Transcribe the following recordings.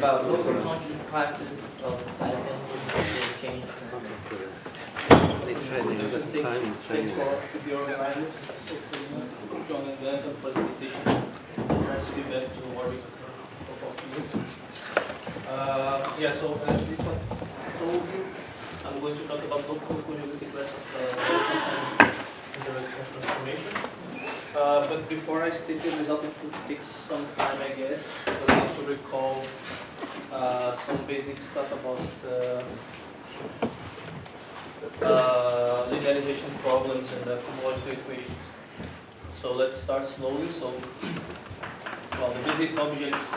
about local conjugate classes of Diophantine change. Thanks for the organizers, John and Denton for the invitation. Nice to be back to work with you. So as we told you, I'm going to talk about local conjugacy class of Diophantine interaction transformation. But before I state the result, it could take some time, I guess, because I have to recall some basic stuff about linearization problems and homological equations. So let's start slowly. So, well, the basic objects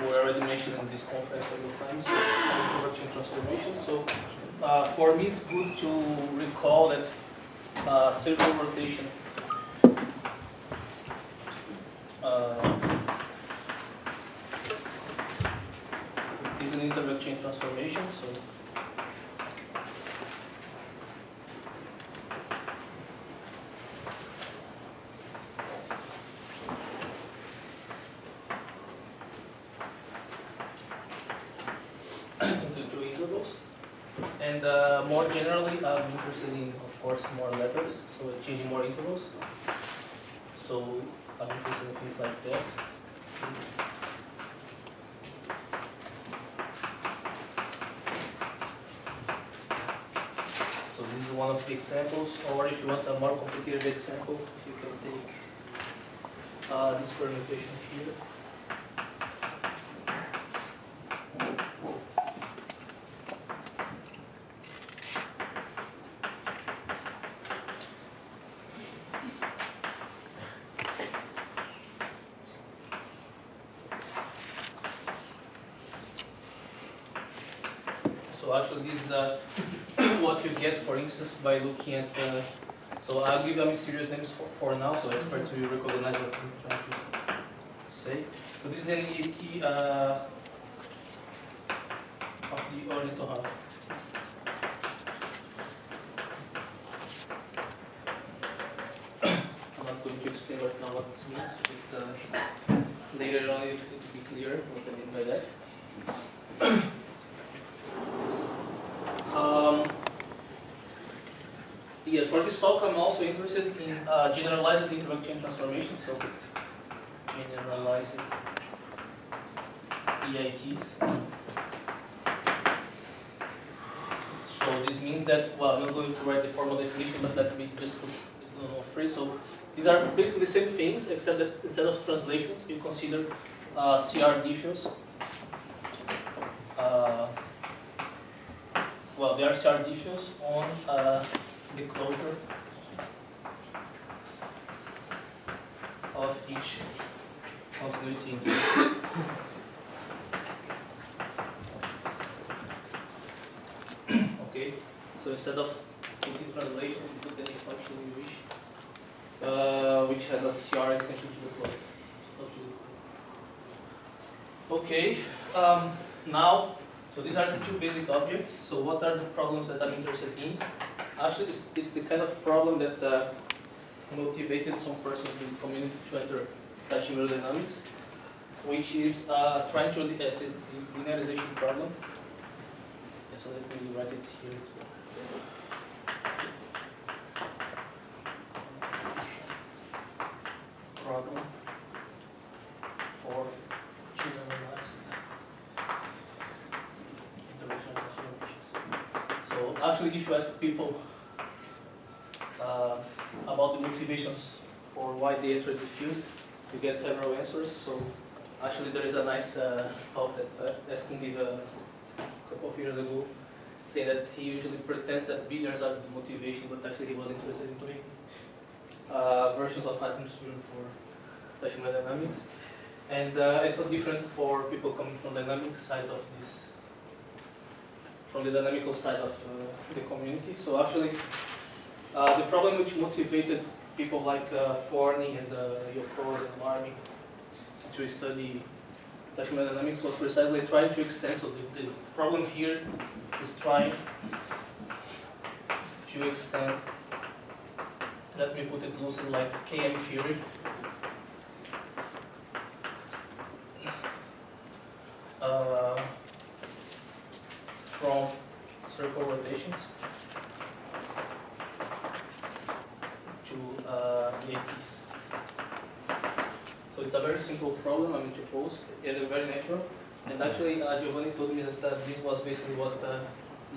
were already mentioned in this conference several times, so introduction transformation. So for me, it's good to recall that circular rotation is an interval chain transformation. So into two intervals. And more generally, I'm interested in, of course, more letters, so changing more intervals. So I'm interested in things like that. So this is one of the examples, or if you want a more complicated example, you can take this permutation here. So actually this is what you get, for instance, by looking at, so I'll give you mysterious names for now, so experts will recognize what I'm trying to say. So this is an EAT of the Ornithorynque. I'm not going to explain right now what this means, but later on it will be clear what I mean by that. Yes, for this talk, I'm also interested in generalizing interval chain transformation, so generalizing EITs. So this means that, well, I'm not going to write the formal definition, but let me just put it on free. So these are basically the same things, except that instead of translations, you consider CR diffeos. Well, they are CR diffeos on the closure of each continuity interval. Okay, so instead of putting translation, you put any function you wish, which has a CR extension to the closure. Okay, now, so these are the two basic objects. So what are the problems that I'm interested in? Actually, it's the kind of problem that motivated some persons in the community to enter Teichmuller Dynamics, which is trying to assess the linearization problem. Yeah, so let me write it here as well. Problem for generalizing intervention transformations. So actually, if you ask people about the motivations for why they entered the field, you get several answers. So actually, there is a nice talk that Eskin gave a couple of years ago, saying that he usually pretends that billiards are the motivation, but actually he was interested in doing versions of atmosphere for Teichmuller Dynamics. And it's so different for people coming from the dynamic side of this, from the dynamical side of the community. So actually, the problem which motivated people like Forni and Yoccoz and Marmi to study Teichmuller Dynamics was precisely trying to extend. So the problem here is trying to extend, let me put it loosely, like KM theory. So it's a very simple problem to pose, and very natural. And actually, Giovanni told me that this was basically what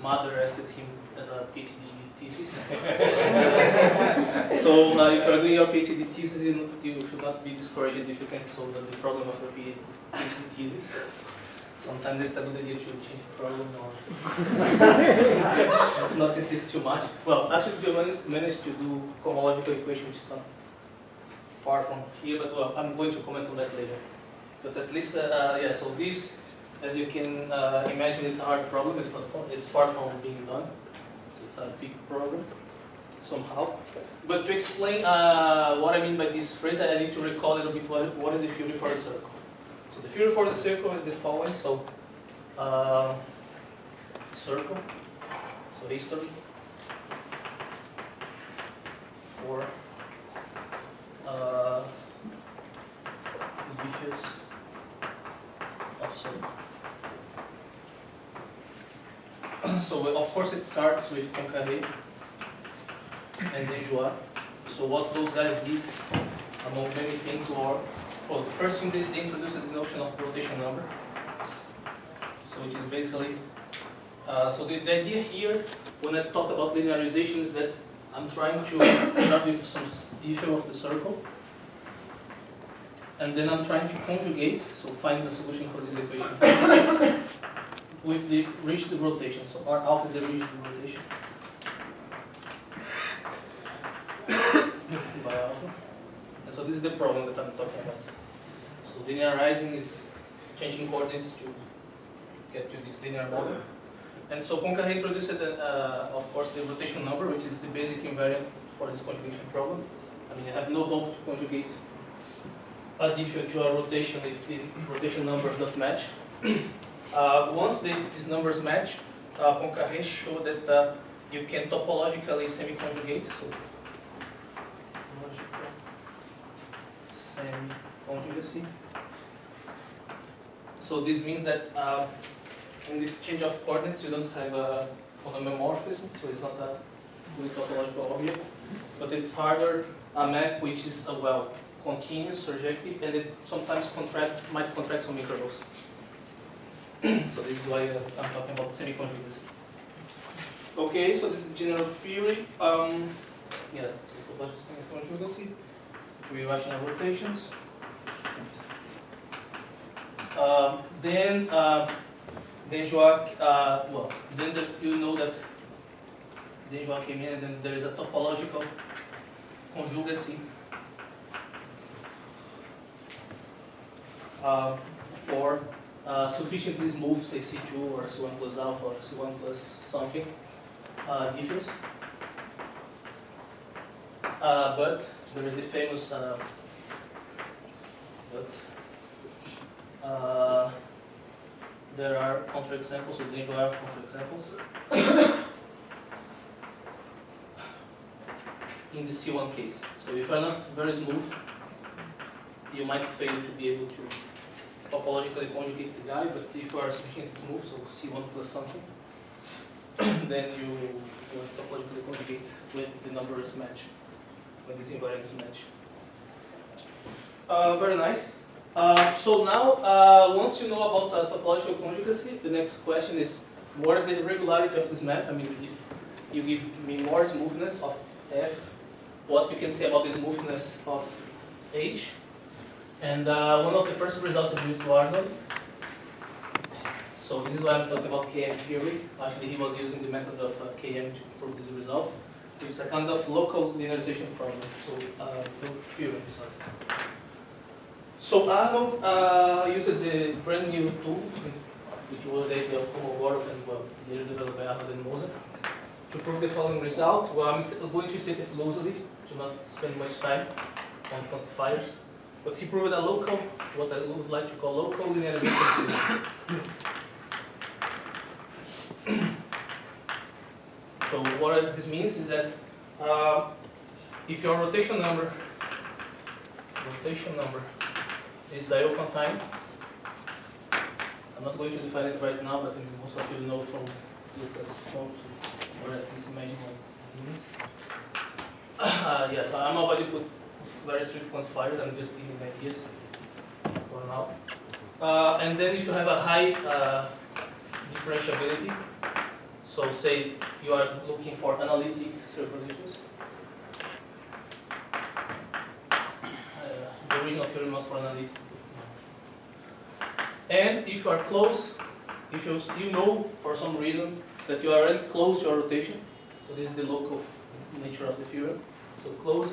Mother asked him as a PhD thesis. So if you're doing your PhD thesis, you should not be discouraged if you can solve the problem of your PhD thesis. Sometimes it's a good idea to change the problem or not insist too much. Well, actually, Giovanni managed to do cohomological equation, which is not far from here, but well, I'm going to comment on that later. But at least, yeah, so this, as you can imagine, it's a hard problem. It's far from being done. So it's a big problem, somehow. But to explain what I mean by this phrase, I need to recall a little bit what is the theory for the circle. So the theory for the circle is the following. So, circle, so history, for diffuse of circle. So of course it starts with Poincaré and Denjoy. So what those guys did, among many things, were, well, the first thing they introduced the notion of rotation number. So which is basically, so the idea here, when I talk about linearization, is that I'm trying to start with some diffusion of the circle, and then I'm trying to conjugate, so find the solution for this equation with the rigid rotation. So R alpha is the rigid rotation by alpha. And so this is the problem that I'm talking about. So linearizing is changing coordinates to get to this linear model. And so Poincaré introduced, of course, the rotation number, which is the basic invariant for this conjugation problem. I mean, you have no hope to conjugate a diffusion to a rotation if the rotation numbers don't match. Once these numbers match, Poincaré showed that you can topologically semi-conjugate. So, semi-conjugacy. So this means that in this change of coordinates, you don't have a monomorphism, so it's not a fully topological object, but it's harder a map which is well continuous, surjective, and it sometimes might contract some intervals. So this is why I'm talking about semi-conjugacy. Okay, so this is general theory. Yes, so semi-conjugacy, three rational rotations. Then Denjoy, well, then you know that Denjoy came in, and then there is a topological conjugacy for sufficiently smooth, say C2 or C1 plus alpha or C1 plus something diffuse. But there is the famous there are counterexamples, so Denjoy are counterexamples. In the C1 case. So if you're not very smooth, you might fail to be able to topologically conjugate the guy, but if you are sufficiently smooth, so C1 plus something, then you topologically conjugate when the numbers match, when these invariants match. Very nice. So now, once you know about topological conjugacy, the next question is, what is the regularity of this map? I mean, if you give me more smoothness of F, what you can say about the smoothness of H? And one of the first results is due to Arnold. So this is why I'm talking about KM theory. Actually, he was using the method of KM to prove this result. It's a kind of local linearization problem. So theorem, sorry. So Arnold used the brand new tool, which was the idea of Kolmogorov and well, later developed by Arnold and Moser, to prove the following result. Well, I'm going to state it loosely to not spend much time on quantifiers. But he proved a local, what I would like to call local linearization theory. So what this means is that if your rotation number is Diophantine, I'm not going to define it right now, but most of you know from Lucas or at least imagine what it means. Yes, I'm about to put very strict quantifiers. I'm just giving ideas. somehow. And then if you have a high differentiability, so say you are looking for analytic reproductions. The original theorem was for analytic. And if you are close, if you know for some reason that you are already close to your rotation, so this is the local nature of the theorem, so close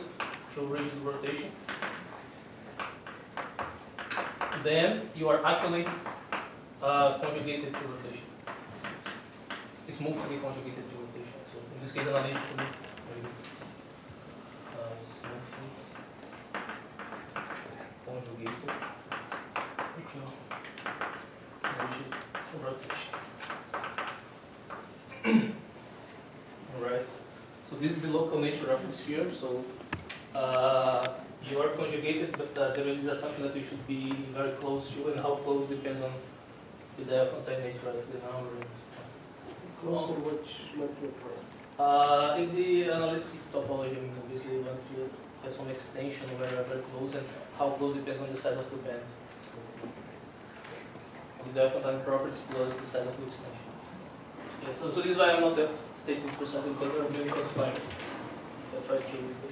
to rigid rotation, then you are actually conjugated to rotation. It's smoothly conjugated to rotation. So in this case, analytically, smoothly conjugated to rigid rotation. Alright. So this is the local nature of this theorem. So you are conjugated, but there is the assumption that you should be very close to, and how close depends on the Diophantine nature of the number. Close in which metric? In the analytic topology, I mean, obviously you want to have some extension where you are very close, and how close depends on the size of the band. The Diophantine properties plus the size of the extension. Yeah, so this is why I'm not stating precisely, because there are many classifiers.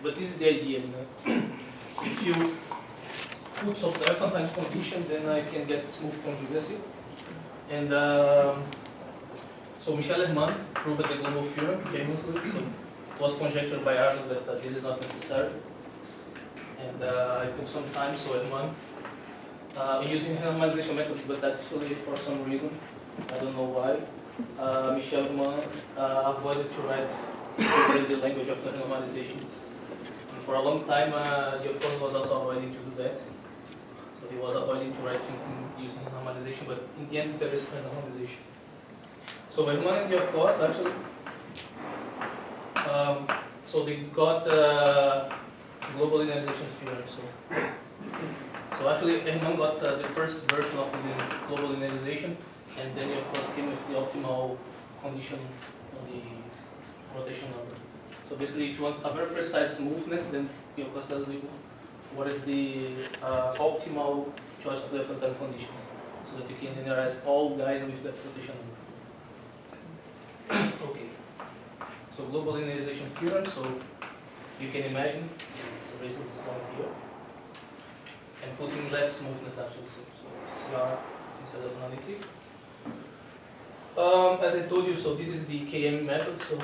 But this is the idea, you know. If you put some Diophantine condition, then I can get smooth conjugacy. And so Michel Hermann proved the global theorem famously. So it was conjectured by Arnold that this is not necessary. And it took some time, so Hermann, using normalization methods, but actually for some reason, I don't know why, Michel Hermann avoided to write the language of the normalization. And for a long time, Yoccoz was also avoiding to do that. So he was avoiding to write things using normalization, but in the end, there is normalization. So Hermann and Yoccoz actually, so they got global linearization theorem. So actually, Hermann got the first version of the global linearization, and then Yoccoz came with the optimal condition on the rotation number. So basically, if you want a very precise smoothness, then Yoccoz tells you what is the optimal choice of the Diophantine condition, so that you can linearize all guys with that rotation number. Okay. So global linearization theorem. So you can imagine erasing this one here and putting less smoothness actually. So CR instead of analytic. As I told you, so this is the KM method. So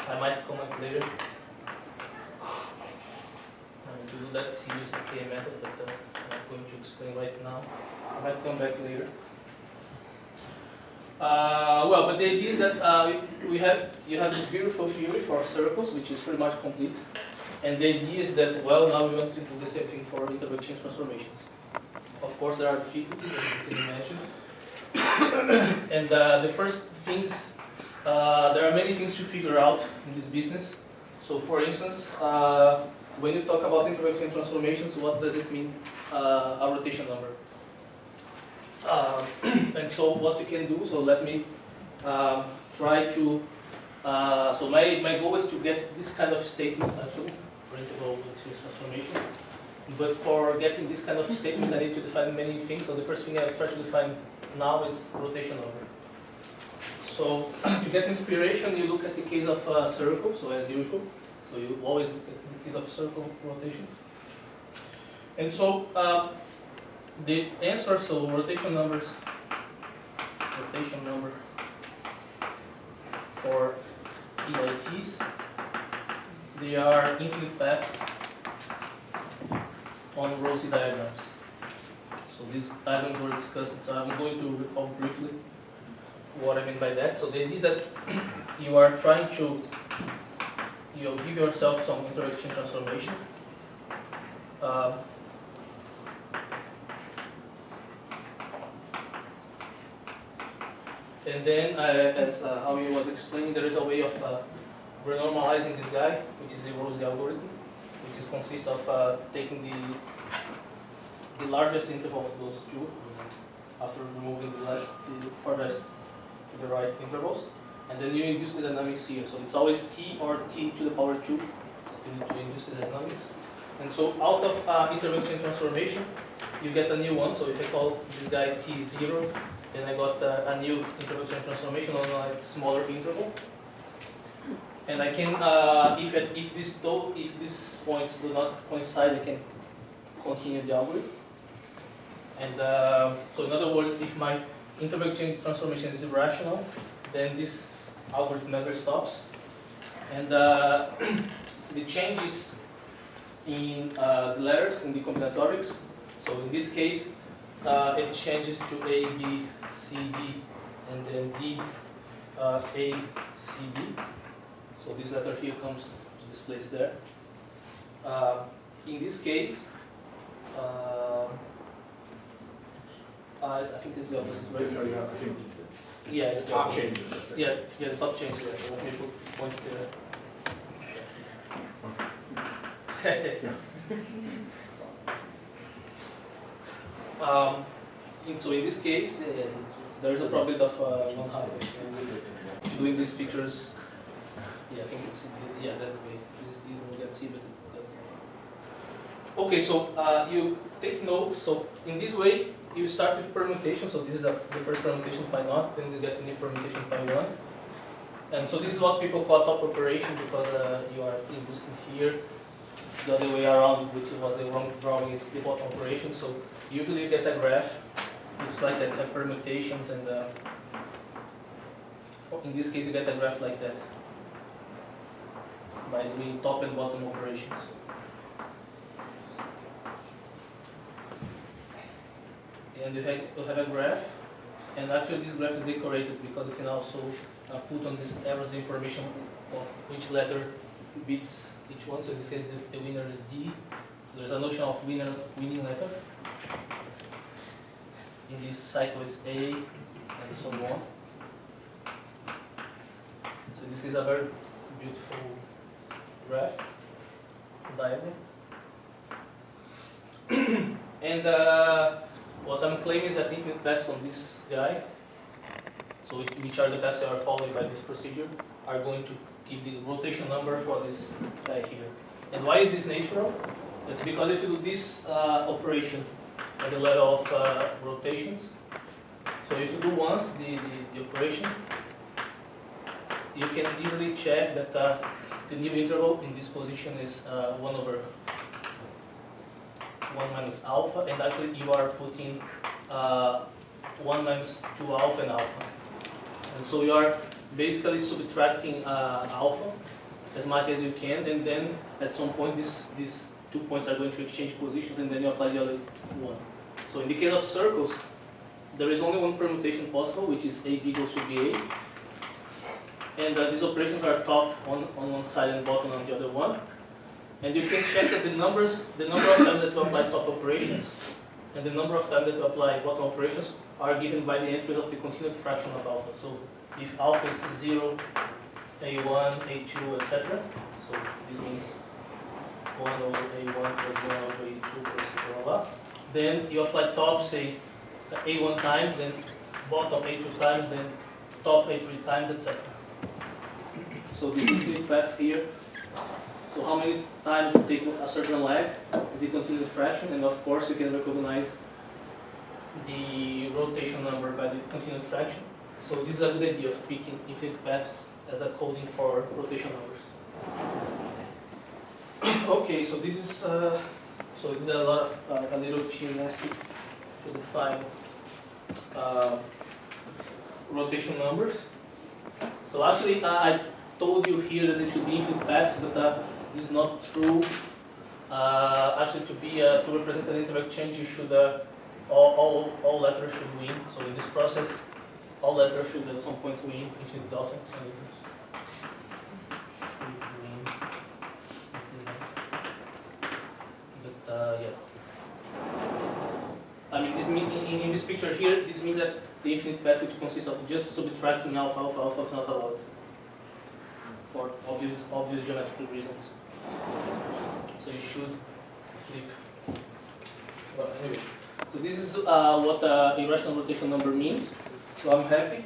I might comment later. To do that, use the KM method, but I'm not going to explain right now. I might come back later. Well, but the idea is that you have this beautiful theory for circles, which is pretty much complete. And the idea is that, well, now we want to do the same thing for interval change transformations. Of course, there are difficulties, as you can imagine. And the first things, there are many things to figure out in this business. So, for instance, when you talk about interval change transformations, what does it mean, a rotation number? And so what you can do, so let me try to, so my goal is to get this kind of statement actually, for interval change transformation. But for getting this kind of statement, I need to define many things. So the first thing I try to define now is rotation number. So to get inspiration, you look at the case of a circle, so as usual. So you always look at the case of circle rotations. And so the answer, so rotation number for EITs, they are infinite paths on rosy diagrams. So these diagrams were discussed, so I'm going to recall briefly what I mean by that. So the idea is that you are trying to give yourself some interaction transformation. And then, as Howie was explaining, there is a way of renormalizing this guy, which is the rosy algorithm, which consists of taking the largest interval of those two, after removing the furthest to the right intervals, and then you induce the dynamics here. So it's always t or t to the power 2. You need to induce the dynamics. And so out of intervention transformation, you get a new one. So if I call this guy T0, then I got a new interval chain transformation on a smaller interval. And I can, if these points do not coincide, I can continue the algorithm. And so in other words, if my interval chain transformation is irrational, then this algorithm never stops. And the changes in the letters in the combinatorics. So in this case, it changes to A, B, C, D, and then D, A, C, B. So this letter here comes to this place there. In this case, I think it's the opposite, right? Yeah, it's the Top opposite. changes. Yeah, the top changes. Yeah. So let me put point there. So in this case, there is a probability of 1/2. Doing these pictures, yeah, I think it's that way. You don't get C, but okay. So you take notes. So in this way, you start with permutation. So this is the first permutation pi0. Then you get a new permutation pi1. And so this is what people call top operation because you are inducing here. The other way around, which was the wrong drawing, is the bottom operation. So usually you get a graph. It's like that, permutations, and in this case you get a graph like that by doing top and bottom operations. And you have a graph, and actually this graph is decorated because you can also put on these arrows the information of which letter beats each one. So in this case the winner is D. There's a notion of winning letter. In this cycle it's A, and so on. So this is a very beautiful graph diagram. And what I'm claiming is that infinite paths on this guy, so which are the paths that are followed by this procedure, are going to give the rotation number for this guy here. And why is this natural? It's because if you do this operation at the level of rotations, so if you do once the operation, you can easily check that the new interval in this position is 1/1 minus alpha, and actually you are putting 1 minus 2 alpha and alpha. And so you are basically subtracting alpha as much as you can, and then at some point these 2 points are going to exchange positions, and then you apply the other one. So in the case of circles, there is only one permutation possible, which is AB equals to BA. And these operations are top on one side and bottom on the other one. And you can check that the number of times that you apply top operations and the number of times that you apply bottom operations are given by the entries of the continued fraction of alpha. So if alpha is 0, A1, A2, etc. So this means 1 over A1 plus 1 over A2 plus blah, blah. Then you apply top, say, A1 times, then bottom A2 times, then top A3 times, etc. So the infinite path here. So how many times you take a certain leg is the continued fraction, and of course you can recognize the rotation number by the continued fraction. So this is a good idea of picking infinite paths as a coding for rotation numbers. Okay, so this is so we did a lot of a little gymnastics to define rotation numbers. So actually, I told you here that it should be infinite paths, but this is not true. Actually, to represent an indirect change, you should all letters should win. So in this process, all letters should at some point win infinite delta. But yeah, I mean, this in this picture here, this means that the infinite path, which consists of just subtracting alpha, alpha is not allowed for obvious geometrical reasons. So you should flip. Well, anyway, so this is what irrational rotation number means. So I'm happy.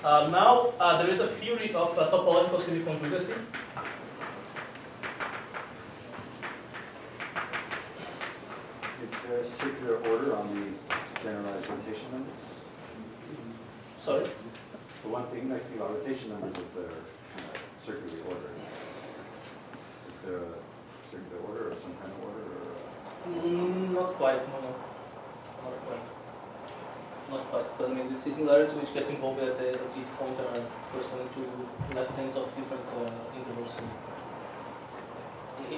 Now there is a theory of topological semi-conjugacy. Is there a circular order on these generalized rotation numbers? Sorry? So one thing I see about rotation numbers is they're kind of circularly ordered. Is there a circular order or some kind of order? Or Not quite, no. Not quite. Not quite. But I mean, the singularities which get involved at the point are corresponding to left ends of different intervals.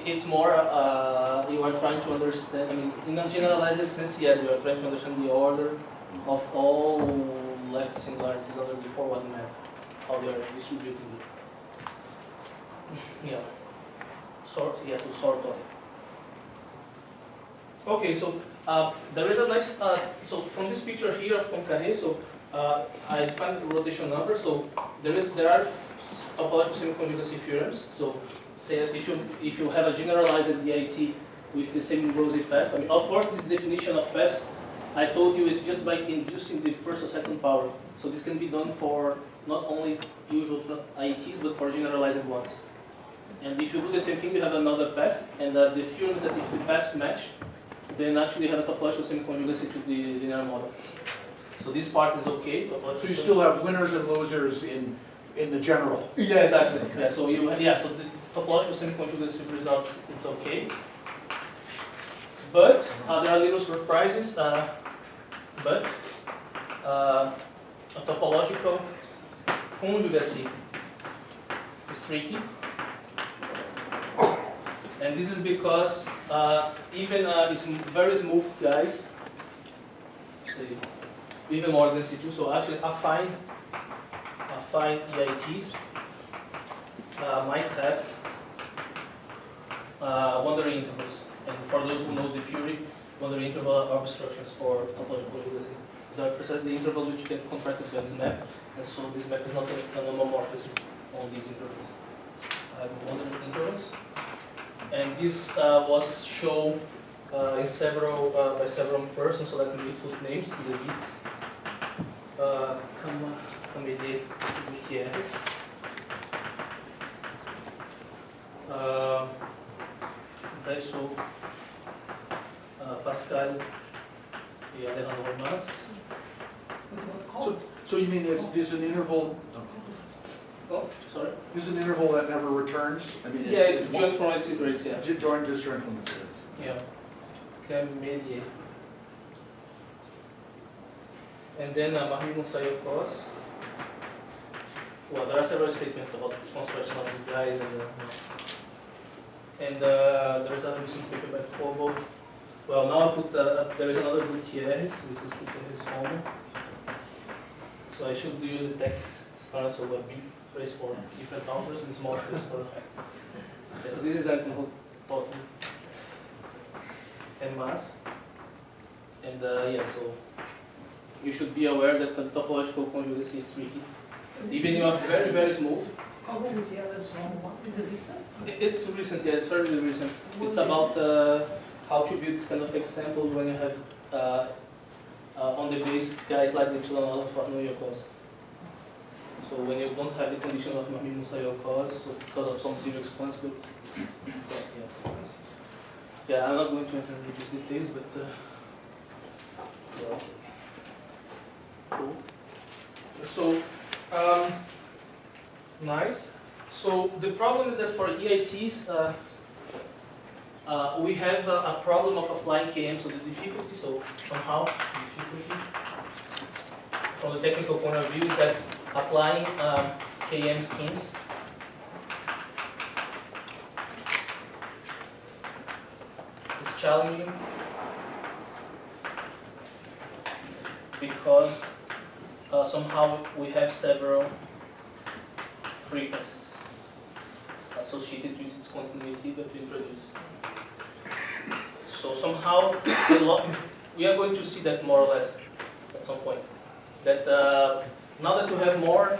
It's more, you are trying to understand, I mean, in a generalized sense, yes, you are trying to understand the order of all left singularities under the forward map, how they are distributed. Yeah. Sort of. Okay, so there is a nice, so from this picture here of Poincaré, so I defined the rotation number. So there are topological semi-conjugacy theorems. So say that if you have a generalized DIT with the same rosy path, I mean, of course, this definition of paths I told you is just by inducing the first or second power. So this can be done for not only usual IETs, but for generalized ones. And if you do the same thing, you have another path, and the theorem is that if the paths match, then actually you have a topological semi-conjugacy to the linear model. So this part is okay. So you still have winners and losers in the general. Yeah, exactly. Yeah, so so the topological semi-conjugacy results, it's okay. But there are little surprises. A topological conjugacy is tricky. And this is because even these very smooth guys, say, even more than C2, so actually affine EITs might have wandering intervals. And for those who know the theory, wandering interval are obstructions for topological conjugacy. They are precisely the intervals which get contracted by this map, and so this map is not a homomorphism on these intervals. Wandering intervals. And this was shown in by several persons, so let me put names in the bit. Camede Gutierrez. Daiso Pascal et Alejandro Mas. So you mean there's an interval? Oh, sorry. This is an interval that never returns. I mean, Yeah, it's joint from its iterates, yeah. Joint disjoint from its Yeah. Camede. And then Marmi-Moussa-Yoccoz. Well, there are several statements about the construction of these guys, and there is another recent paper by Kobo. Well, now I put there is another Gutierrez, which is Gutierrez Homo. So I should use the text stance over big trace for different authors and small trace for effect. Okay, so this is Anton Totten and Mas. And yeah, so you should be aware that the topological conjugacy is tricky. Even you are very, very smooth. Is it recent? It's recent, yeah, it's very recent. It's about how to build this kind of examples when you have on the base guys like the Forni and S. So when you don't have the condition of Marmi-Moussa-Yoccoz, so because of some zero expanse, but yeah, I'm not going to enter into these details, but well, cool. So nice. So the problem is that for EITs, we have a problem of applying KM. So the difficulty, from the technical point of view, is that applying KM schemes is challenging because somehow we have several frequencies associated with its continuity that we introduce. So somehow we are going to see that more or less at some point. That now that you have more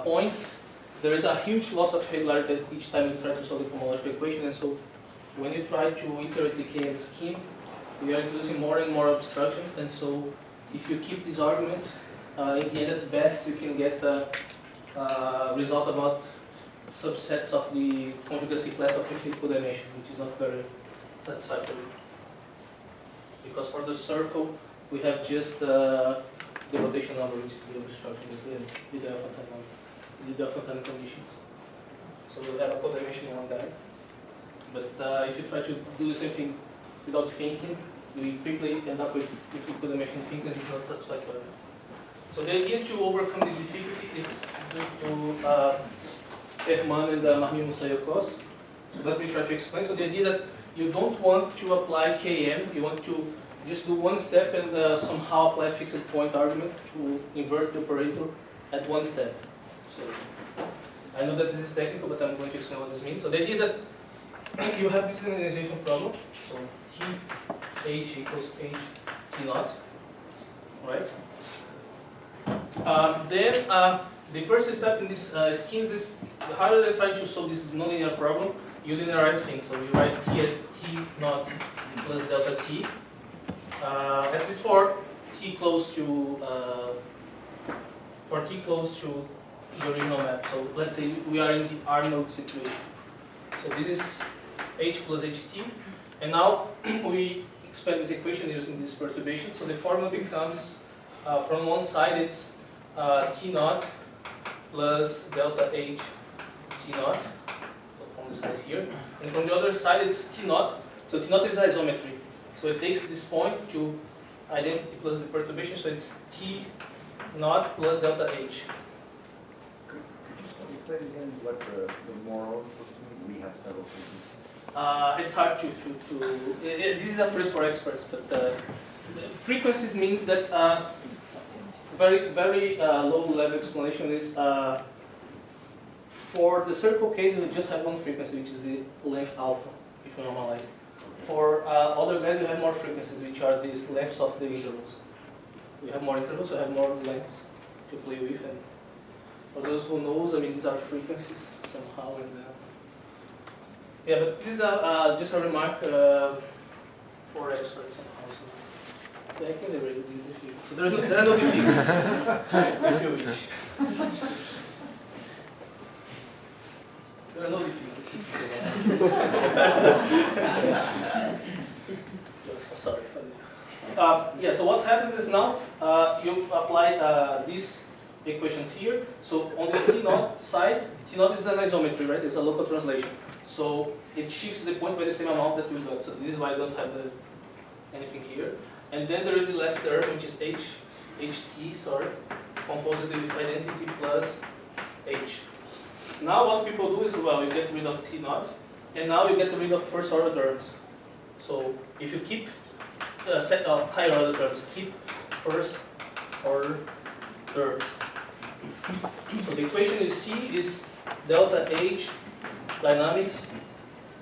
points, there is a huge loss of regularity each time you try to solve the homological equation, and so when you try to iterate the KM scheme, we are introducing more and more obstructions, and so if you keep this argument, in the end at best you can get a result about subsets of the conjugacy class of infinite codimension, which is not very satisfactory. because for the circle we have just the rotation number, which is the obstruction, is the Diophantine number, the Diophantine conditions. So we'll have a codimension on that. But if you try to do the same thing without thinking, we quickly end up with codimension things and it's not satisfactory. So the idea to overcome the difficulty is due to Herman and Marmi-Moussa-Yoccoz. So let me try to explain. So the idea is that you don't want to apply KM, you want to just do one step and somehow apply a fixed point argument to invert the operator at one step. So I know that this is technical, but I'm going to explain what this means. So the idea is that you have this linearization problem. So H equals H T naught, right? Then the first step in this schemes is how do they try to solve this nonlinear problem? You linearize things. So you write T as T naught plus delta T. At least for T close to the original map. So let's say we are in the R node situation. So this is H plus HT, and now we expand this equation using this perturbation. So the formula becomes from one side it's T naught plus delta H T naught, so from the side here, and from the other side it's T naught. So T naught is isometry. So it takes this point to identity plus the perturbation. So it's T naught plus delta H. Could you explain again what the moral is supposed to mean? We have several frequencies. It's hard this is a phrase for experts, but frequencies means that very low level explanation is for the circle case you just have one frequency, which is the length alpha, if you normalize. For other guys you have more frequencies, which are these lengths of the intervals. You have more intervals, you have more lengths to play with, and for those who knows, I mean these are frequencies somehow, and yeah, but this is just a remark for experts somehow. So I can erase these if you. So there are no difficulties if you wish. There are no difficulties. So sorry. Yeah. So what happens is now you apply this equation here. So on the T naught side, T naught is an isometry, right? It's a local translation. So it shifts the point by the same amount that we got. So this is why I don't have anything here. And then there is the last term, which is HT, sorry, composed with identity plus H. Now what people do is, well, you get rid of T naught, and now you get rid of first order terms. So if you keep higher order terms, keep first order terms. So the equation you see is delta H dynamics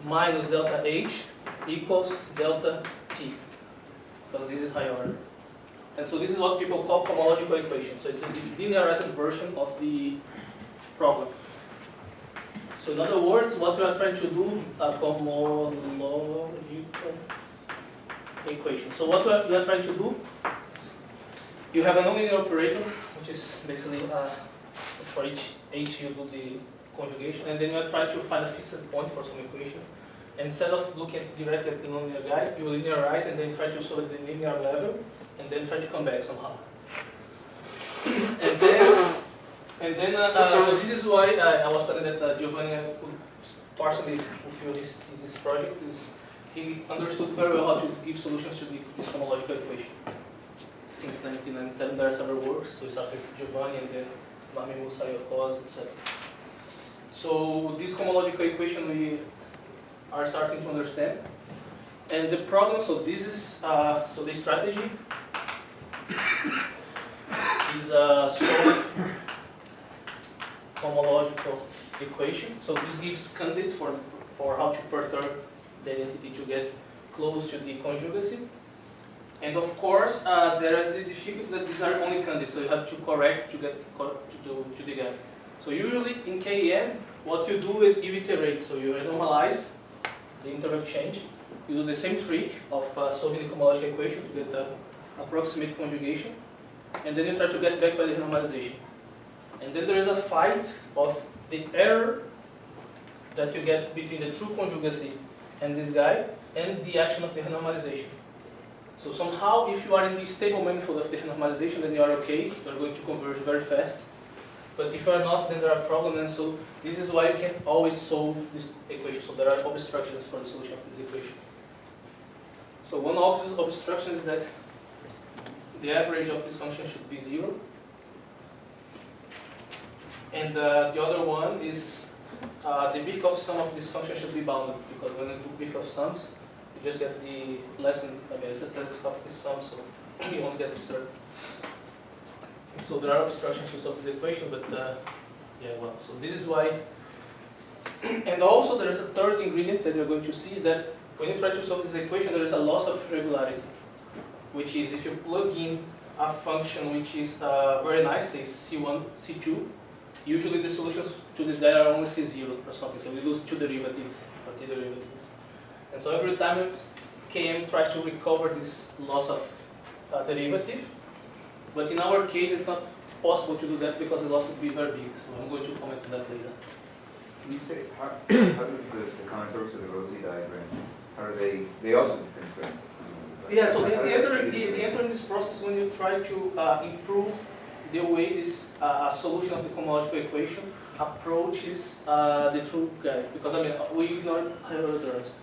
minus delta H equals delta T. So this is higher order. And so this is what people call homological equation. So it's a linearized version of the problem. So in other words, what we are trying to do, homological equation. So what we are trying to do, you have a nonlinear operator, which is basically for each H you do the conjugation, and then you are trying to find a fixed point for some equation. Instead of looking directly at the nonlinear guy, you linearize and then try to solve the linear level, and then try to come back somehow. and then so this is why I was telling that Giovanni could partially fulfill this project. He understood very well how to give solutions to this homological equation. Since 1997, there are several works. So we started with Giovanni and then Marmi-Moussa-Yoccoz, etc. So this homological equation we are starting to understand. And the problem, so this is, so the strategy is a solid homological equation. So this gives candidates for how to perturb the identity to get close to the conjugacy. And of course, there is the difficulty that these are only candidates, so you have to correct to get to the guy. So usually in KEM, what you do is you iterate. So you normalize the interval change. You do the same trick of solving the homological equation to get the approximate conjugation, and then you try to get back by the normalization. And then there is a fight of the error that you get between the true conjugacy and this guy and the action of the normalization. So somehow, if you are in the stable manifold of the normalization, then you are okay. You are going to converge very fast. But if you are not, then there are problems. And so this is why you can't always solve this equation. So there are obstructions for the solution of this equation. So one obstruction is that the average of this function should be 0. And the other one is the Birkhoff sum of this function should be bounded, because when you do Birkhoff sums, you just get the less than, it's a telescopic sum, so you won't get absurd. So there are obstructions to solve this equation, but yeah, well, so this is why. And also there is a third ingredient that you're going to see, is that when you try to solve this equation, there is a loss of regularity, which is if you plug in a function which is very nice, say C1, C2, usually the solutions to this guy are only C0 or something, so we lose two derivatives or t derivatives. And so every time Km tries to recover this loss of derivative, but in our case it's not possible to do that because the loss would be very big, so I'm going to comment on that later. Can you say, how does the contours of the Rosie diagram, how do they also constrain? Yeah, so they enter in this process when you try to improve the way this solution of the cohomological equation approaches the true guy. Because I mean, we ignore higher terms.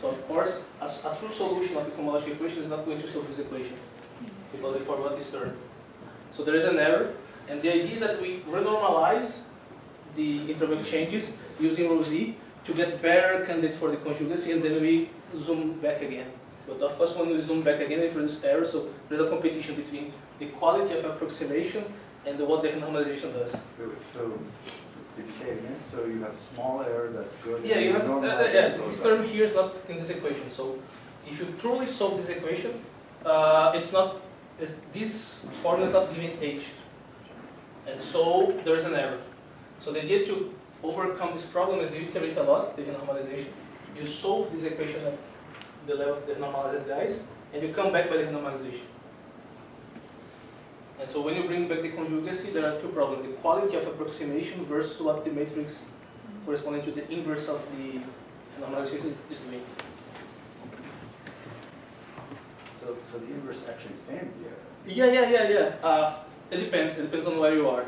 So of course, a true solution of the cohomological equation is not going to solve this equation, because we forgot this term. So there is an error, and the idea is that we renormalize the interval changes using Rosie to get better candidates for the conjugacy, and then we zoom back again. But of course, when we zoom back again, we introduce error, so there's a competition between the quality of approximation and what the normalization does. So did you say it again? So you have small error that's good? Yeah, you have, normalize yeah, it goes this up. term here is not in this equation. So if you truly solve this equation, this formula is not giving h. And so there is an error. So the idea to overcome this problem is you iterate a lot, the normalization. You solve this equation at the level of the normalized guys, and you come back by the normalization. And so when you bring back the conjugacy, there are two problems. The quality of approximation versus what the matrix corresponding to the inverse of the normalization is doing. So the inverse actually stands the error? Yeah. It depends. It depends on where you are.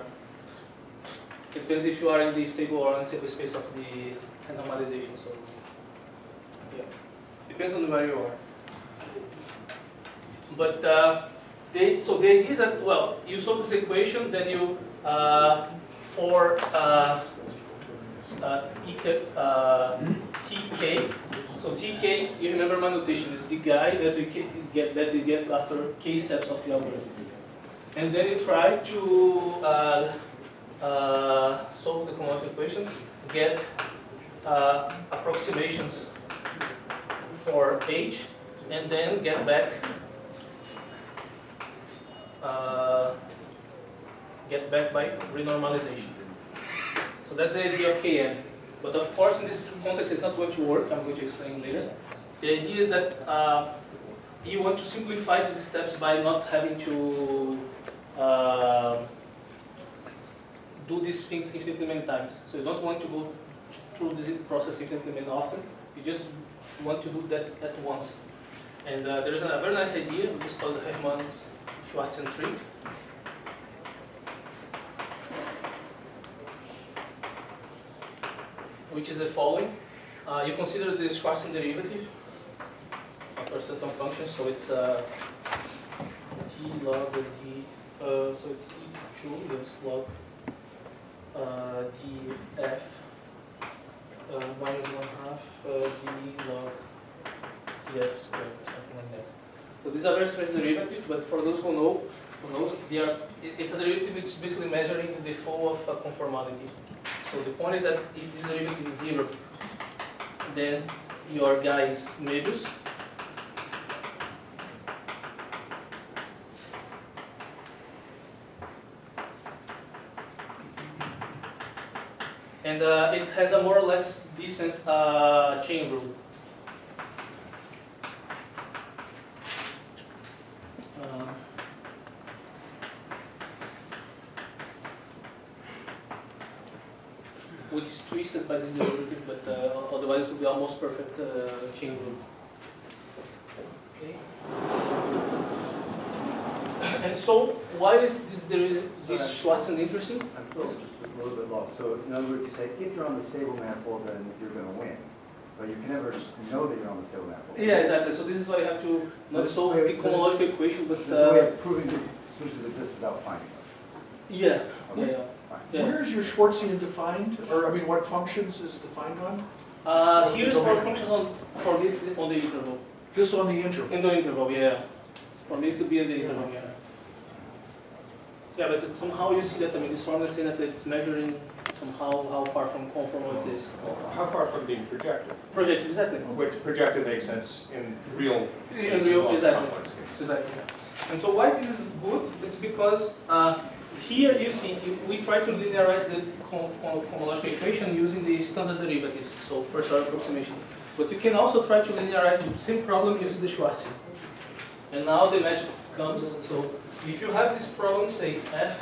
It depends if you are in the stable or unstable space of the normalization. So, yeah, depends on where you are. But so the idea is that, well, you solve this equation, then you for tk. So tk, you remember my notation, is the guy that we get after k steps of the algorithm. And then you try to solve the cohomological equation, get approximations for h, and then get back by renormalization. So that's the idea of Kn. But of course, in this context, it's not going to work. I'm going to explain later. The idea is that you want to simplify these steps by not having to do these things infinitely many times. So you don't want to go through this process infinitely many often. You just want to do that at once. And there is a very nice idea, which is called the Heffman-Schwarzentrick. Which is the following. You consider the Schwarzen derivative of a certain function, so it's g log d, so it's e2, yes, log df minus 1/2 d log df squared, something like that. So these are very strange derivatives, but for those who knows, it's a derivative which is basically measuring the flow of conformality. So the point is that if this derivative is 0, then your guy is Matheus. And it has a more or less decent chain rule. Which is twisted by this derivative, but otherwise it would be almost perfect chain rule. Okay. And so, why is this Schwarzen interesting? I'm still just a little bit lost. So in other words, you say if you're on the stable manifold, then you're going to win. But you can never know that you're on the stable manifold. Yeah, exactly. So this is why you have to not solve the cohomological equation, but There's a way of proving that solutions exist without finding them. yeah, Okay. yeah. Fine. Yeah. Where is your Schwarzian defined? Or, I mean, what functions is it defined on? Here's for function for this on the interval. This on the interval. In the interval, yeah. For this to be in the interval, yeah. Yeah, but somehow you see that, I mean, this formula is saying that it's measuring somehow how far from conformal it is. How far from being projected? Project, exactly. Which projected makes sense in real In real, cases, exactly. complex cases. Exactly. And so why this is good? It's because here you see we try to linearize the cohomological equation using the standard derivatives, so first order approximation. But you can also try to linearize the same problem using the Schwarzian. And now the magic comes. So if you have this problem, say f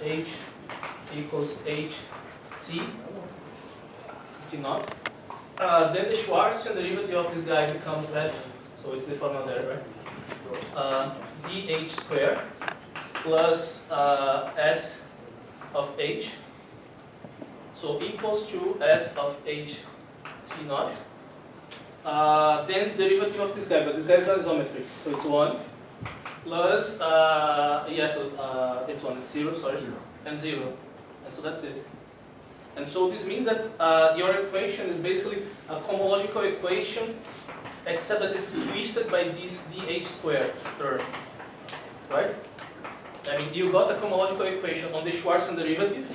h equals h t naught, then the Schwarzian derivative of this guy becomes f. So it's the formula there, right? dh squared plus s of h, so equals to s of h t naught. Then the derivative of this guy, but this guy is isometric, so it's 1 plus, it's 1, it's 0, sorry, and 0. And so that's it. And so this means that your equation is basically a cohomological equation, except that it's twisted by this dh squared term, right? I mean, you got a cohomological equation on the Schwarzian derivative.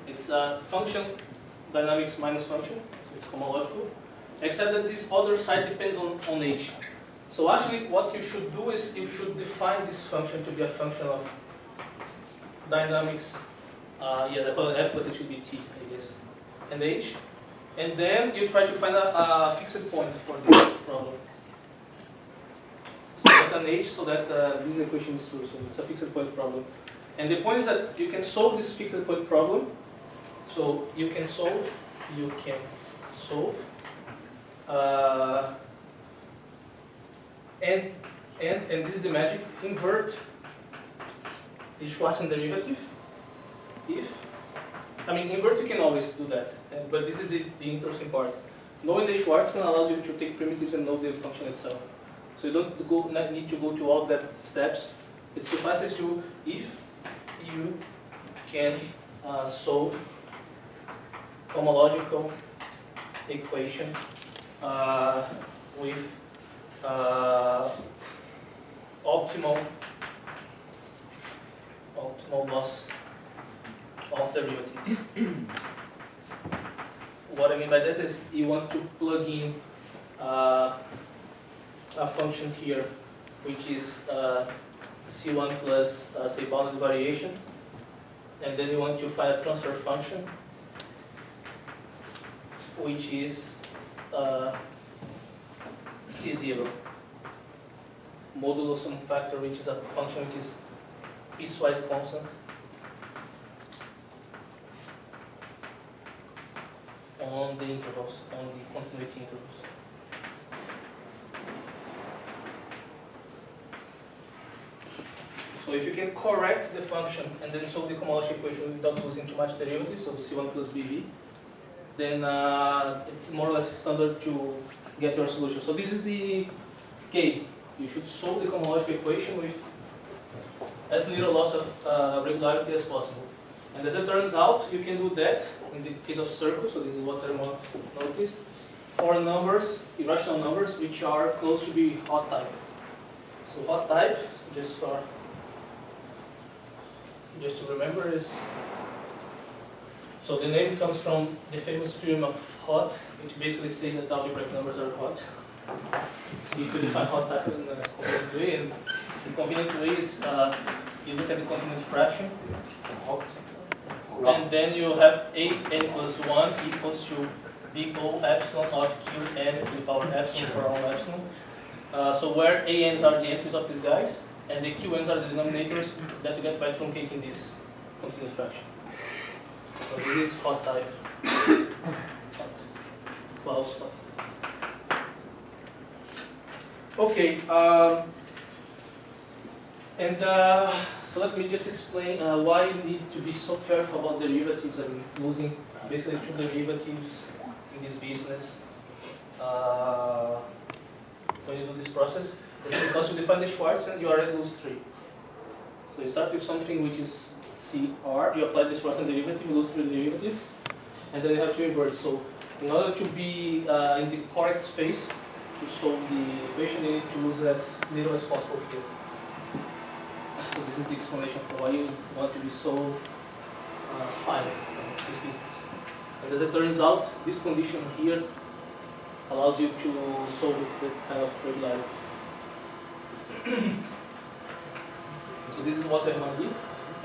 It's a function dynamics minus function, so it's cohomological, except that this other side depends on h. So actually, what you should do is you should define this function to be a function of dynamics. I call it f, but it should be t, I guess, and h. And then you try to find a fixed point for this problem. So get an h so that this equation is true. So it's a fixed point problem. And the point is that you can solve this fixed point problem. So you can solve, and this is the magic, invert the Schwarzian derivative. Invert you can always do that, but this is the interesting part. Knowing the Schwarzian allows you to take primitives and know the function itself. So you don't need to go to all that steps. It's too fast as to, if you can solve homological equation with optimal loss of derivatives. What I mean by that is you want to plug in a function here, which is C1 plus, say, bounded variation, and then you want to find a transfer function, which is C0, modulo some factor, which is a function which is piecewise constant, on the intervals, on the continuity intervals. So if you can correct the function and then solve the cohomological equation without losing too much derivative, so C1 plus BV, then it's more or less standard to get your solution. So this is the game. You should solve the cohomological equation with as little loss of regularity as possible. And as it turns out, you can do that in the case of circles, so this is what I noticed, for numbers, irrational numbers, which are close to be hot type. So hot type, just to remember, is, so the name comes from the famous theorem of hot, which basically says that algebraic numbers are hot. So you could define hot type in a convenient way, and the convenient way is you look at the continued fraction, and then you have a(n plus 1 equals to BO epsilon of Qn to the power epsilon for all epsilon. So where ANs are the entries of these guys, and the QNs are the denominators that you get by truncating this continuous fraction. So this is hot type. Klaus hot. Okay. And so let me just explain why you need to be so careful about derivatives and losing basically two derivatives in this business when you do this process. It's because you define the Schwartz and you already lose 3. So you start with something which is CR, you apply the Schwartz derivative, you lose 3 derivatives, and then you have to invert. So in order to be in the correct space to solve the equation, you need to lose as little as possible here. So this is the explanation for why you want to be so fine in this business. And as it turns out, this condition here allows you to solve with that kind of regularity. So this is what Herman did.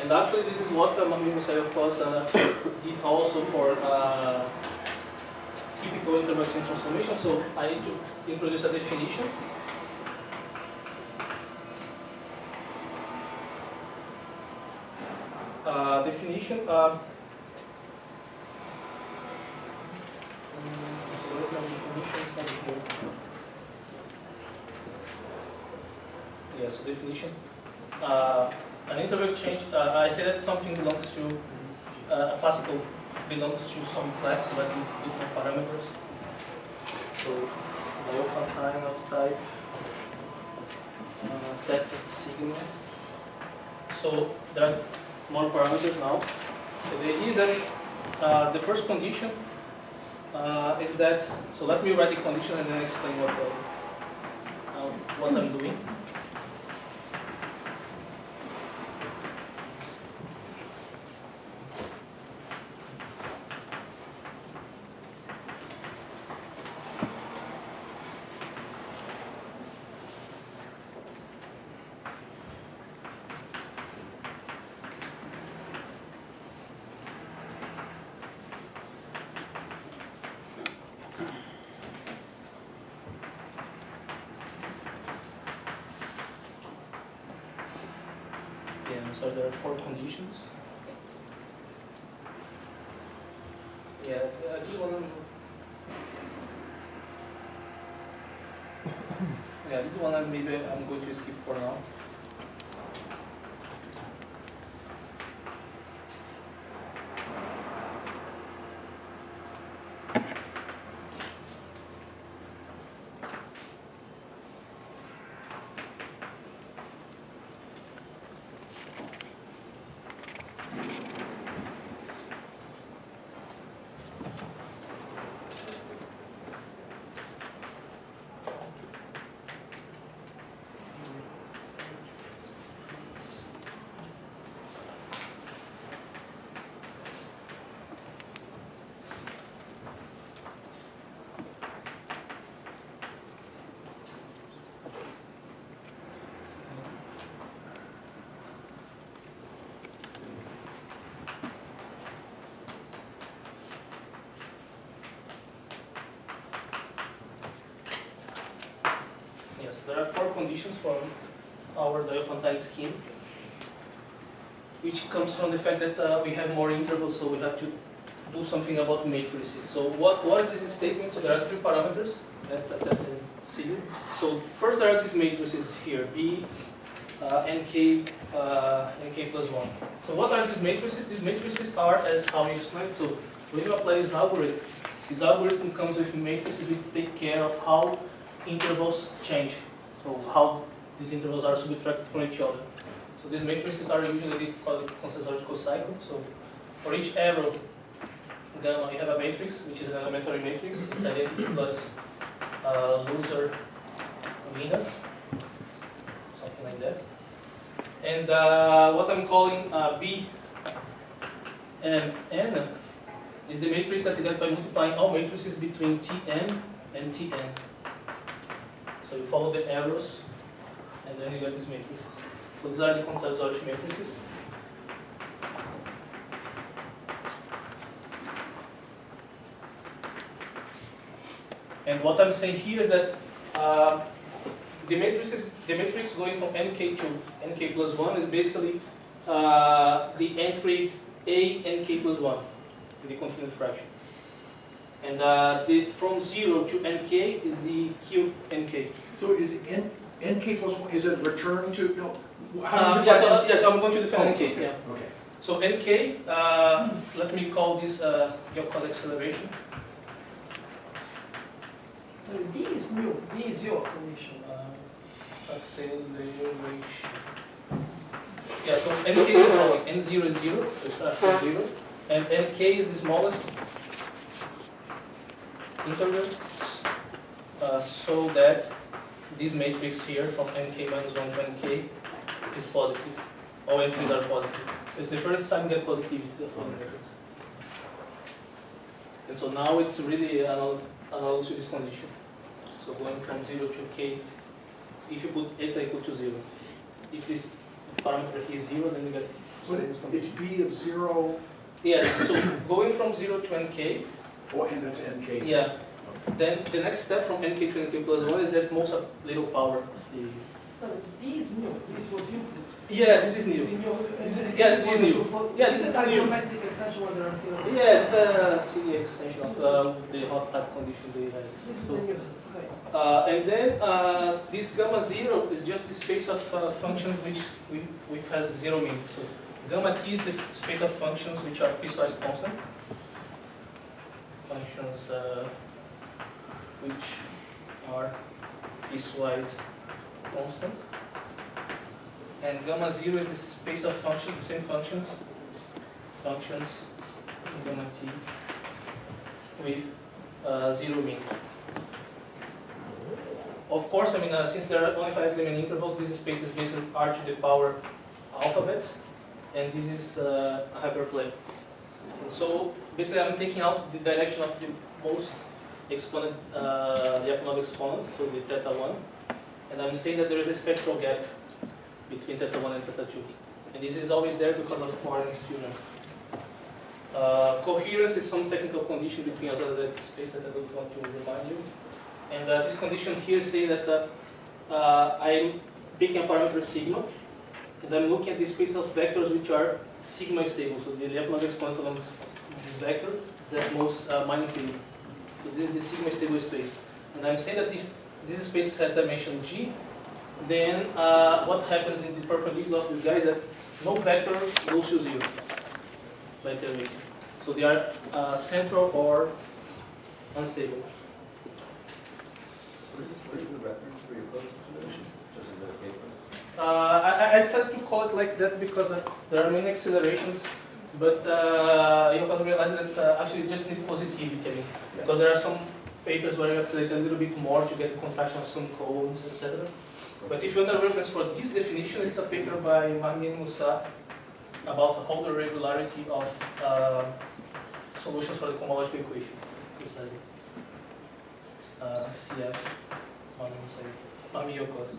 And actually this is what Marmi-Moussa-Yoccoz did also for typical intermediate transformation. So I need to introduce a definition. Definition. Yeah, so definition. An interval change, I say that something belongs to, a classical belongs to some class but with different parameters. So, Diophantine of type theta sigma. So, there are more parameters now. So the idea is that the first condition is that, so let me write the condition and then explain what I'm doing. So there are 4 conditions. Yeah, this one. Yeah, this one maybe I'm going to skip for now. Yes, there are 4 conditions for our Diophantine scheme, which comes from the fact that we have more intervals, so we have to do something about matrices. So what is this statement? So there are 3 parameters that see. So first there are these matrices here, B, NK, NK plus 1. So what are these matrices? These matrices are as how we explained. So when you apply this algorithm comes with matrices which take care of how intervals change. So how these intervals are subtracted from each other. So these matrices are usually called concentric cycle. So for each arrow gamma, you have a matrix, which is an elementary matrix. It's identity plus loser winner, something like that. And what I'm calling B and N is the matrix that you get by multiplying all matrices between Tm and Tn. So you follow the arrows, and then you get this matrix. So these are the concentric matrices. And what I'm saying here is that the matrix going from nk to nk plus 1 is basically the entry a nk plus 1 in the continuous fraction. And from 0 to nk is the q nk. So is NK plus 1, is it return to, no, how do you define Yes, I'm going to define NK, okay. yeah. Okay. So NK, let me call this Yoccoz acceleration. So D is new, D is your condition. Acceleration. Yeah, so NK is the following. N0 is 0, so it starts from 0. And NK is the smallest interval, so that this matrix here from NK minus 1 to NK is positive. All entries are positive. So it's the first time you get positivity from the matrix. And so now it's really analogous to this condition. So going from 0 to K, if you put eta equal to 0, if this parameter here is 0, then you get So this it's condition. B of 0, Yes, so going from 0 to NK, oh, and that's NK. yeah. Then the next step from NK to NK plus 1 is that most of little power of the... So D is new, this is what you put. Yeah, this is new. Is in your, Yeah, this is new. Yeah, this is is an new. isometric extension where there are zero. Yeah, it's a CD extension of the hot type condition they had. This is So, the new set, okay. and then this gamma 0 is just the space of functions which we've had 0 mean. So gamma t is the space of functions which are piecewise constant. Functions which are piecewise constant. And gamma 0 is the space of functions, the same functions in gamma t with 0 mean. Of course, I mean, since there are only 5 Lyman intervals, this space is basically r to the power alphabet, and this is a hyperplane. And so basically, I'm taking out the direction of the most exponent, the economic exponent, so the theta 1, and I'm saying that there is a spectral gap between theta 1 and theta 2. And this is always there because of Forni's fusion. Coherence is some technical condition between autodidact space that I don't want to remind you. And this condition here says that I'm picking a parameter sigma, and I'm looking at the space of vectors which are sigma stable. So the economic exponent along this vector is at most minus sigma. So this is the sigma stable space. And I'm saying that if this space has dimension g, then what happens in the perpendicular of this guy is that no vector goes to 0 by iteration. So they are central or unstable. What is the reference for your closed acceleration? Just as a paper? I decided to call it like that because there are many accelerations, but you have to realize that actually you just need positivity. I mean, because there are some papers where you accelerate a little bit more to get the contraction of some cones, etc. But if you want a reference for this definition, it's a paper by Marmi-Moussa about the Holder regularity of solutions for the cohomological equation, precisely. CF Marmi-Yoccoz.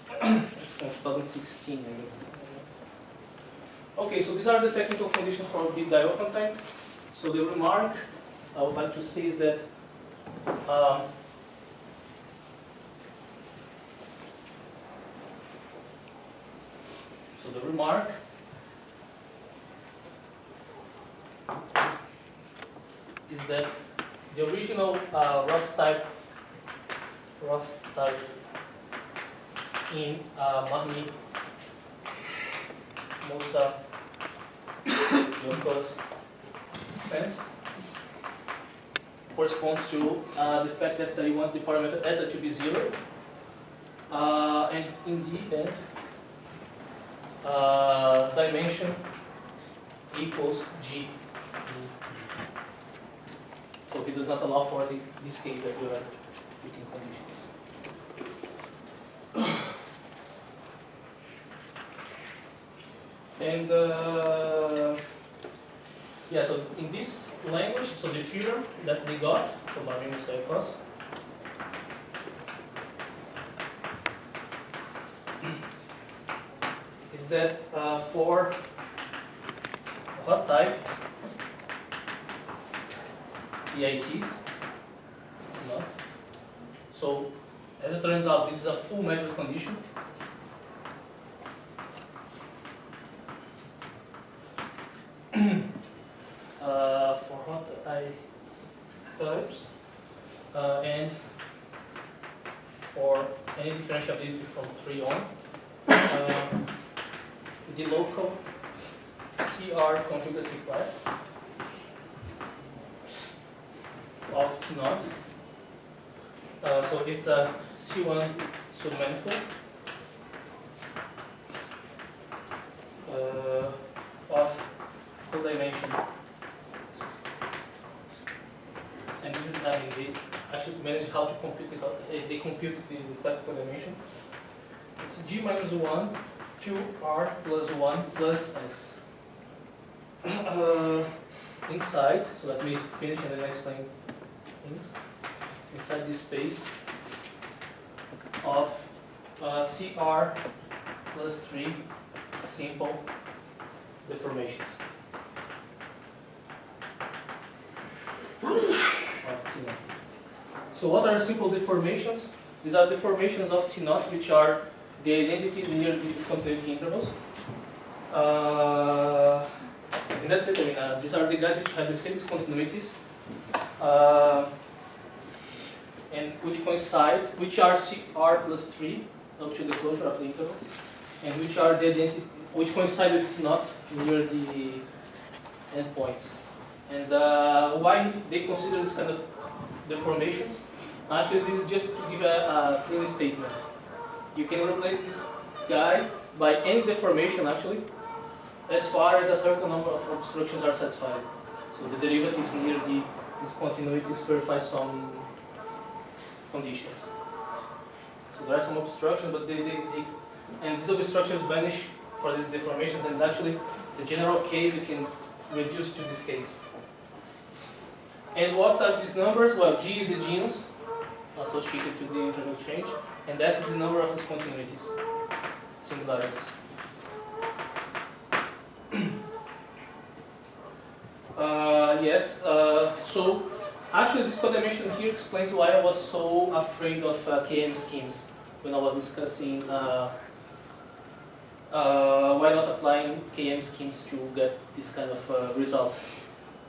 It's from 2016, I guess. Okay, so these are the technical conditions for the Diophantine. So the remark I would like to say is that so the remark is that the original rough type in Marmi-Moussa-Yoccoz sense corresponds to the fact that you want the parameter eta to be 0, and in the end, dimension equals g. So it does not allow for this case that you are picking conditions. And yeah, so in this language, so the theorem that we got from Marmi-Moussa-Yoccoz is that for hot type EITs, no. So as it turns out, this is a full measured condition. For hot types and for any differential differentiability from 3 on. The local CR conjugacy class of T naught. So it's a C1 submanifold of codimension. And this is, I mean, they actually manage how to compute it. They compute the exact codimension. It's G minus 1, 2R plus 1 plus S. Inside, so let me finish and then explain things. Inside this space of CR plus 3 simple deformations. So what are simple deformations? These are deformations of T naught, which are the identity near the discontinuity intervals. And that's it. I mean, these are the guys which have the same discontinuities, and which coincide, which are CR plus 3 up to the closure of the interval, and which are the identity, which coincide with T naught near the endpoints. And why they consider this kind of deformations? Actually, this is just to give a clean statement. You can replace this guy by any deformation, actually, as far as a certain number of obstructions are satisfied. So the derivatives near the discontinuities verify some conditions. So there are some obstructions, but and these obstructions vanish for these deformations, and actually the general case you can reduce to this case. And what are these numbers? Well, G is the genus associated to the interval change, and S is the number of discontinuities, singularities. Yes, so actually this codimension here explains why I was so afraid of KM schemes when I was discussing why not applying KM schemes to get this kind of result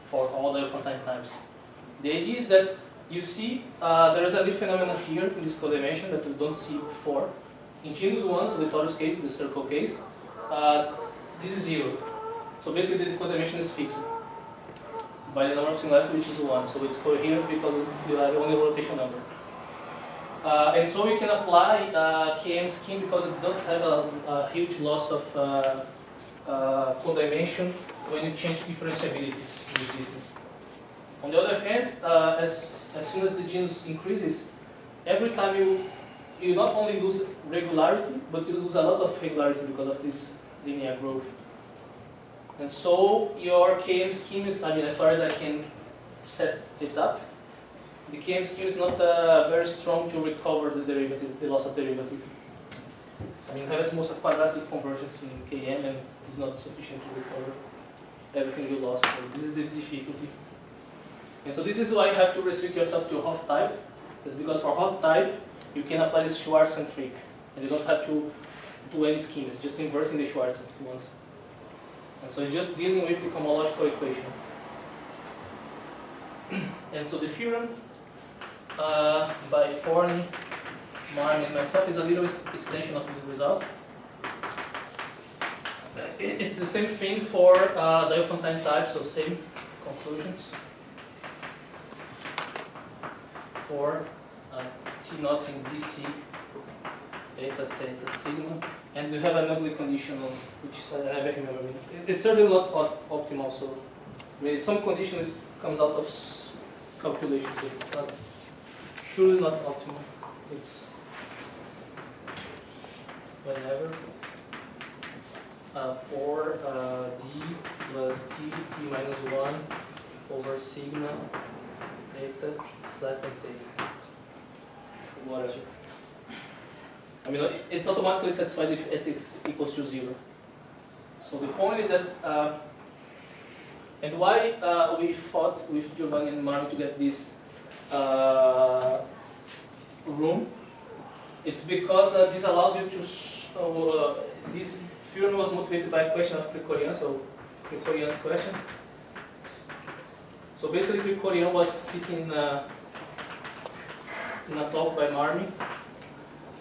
for all the Diophantine types. The idea is that you see there is a new phenomenon here in this codimension that we don't see before. In genus 1, so the torus case, the circle case, this is 0. So basically the codimension is fixed by the number of singularities, which is 1. So it's coherent because you have only rotation number. And so we can apply KM scheme because it don't have a huge loss of codimension when you change differentiability in this business. On the other hand, as soon as the genus increases, every time you not only lose regularity, but you lose a lot of regularity because of this linear growth. And so your KM scheme is, I mean, as far as I can set it up, the KM scheme is not very strong to recover the derivatives, the loss of derivative. I mean, you have at most a quadratic convergence in KM, and it's not sufficient to recover everything you lost. So this is the difficulty. And so this is why you have to restrict yourself to half type. It's because for half type, you can apply the Schwarz and Frick, and you don't have to do any scheme. It's just inverting the Schwarz once. And so it's just dealing with the cohomological equation. And so the theorem by Forni, Marmi, and myself is a little extension of this result. It's the same thing for Diophantine types, so same conclusions for T naught in DC, theta, theta, sigma. And we have an ugly conditional, which I never remember. It's certainly not optimal, so with some condition it comes out of calculation, but it's not, surely not optimal. It's whenever for d plus t, t minus 1 over sigma theta is less than theta. Whatever. I mean, it's automatically satisfied if it is equals to 0. So the point is that, and why we fought with Giovanni and Marmi to get this room, it's because this allows you to, this theorem was motivated by a question of Krikorian, so Krikorian's question. So basically Krikorian was seeking in a talk by Marmi,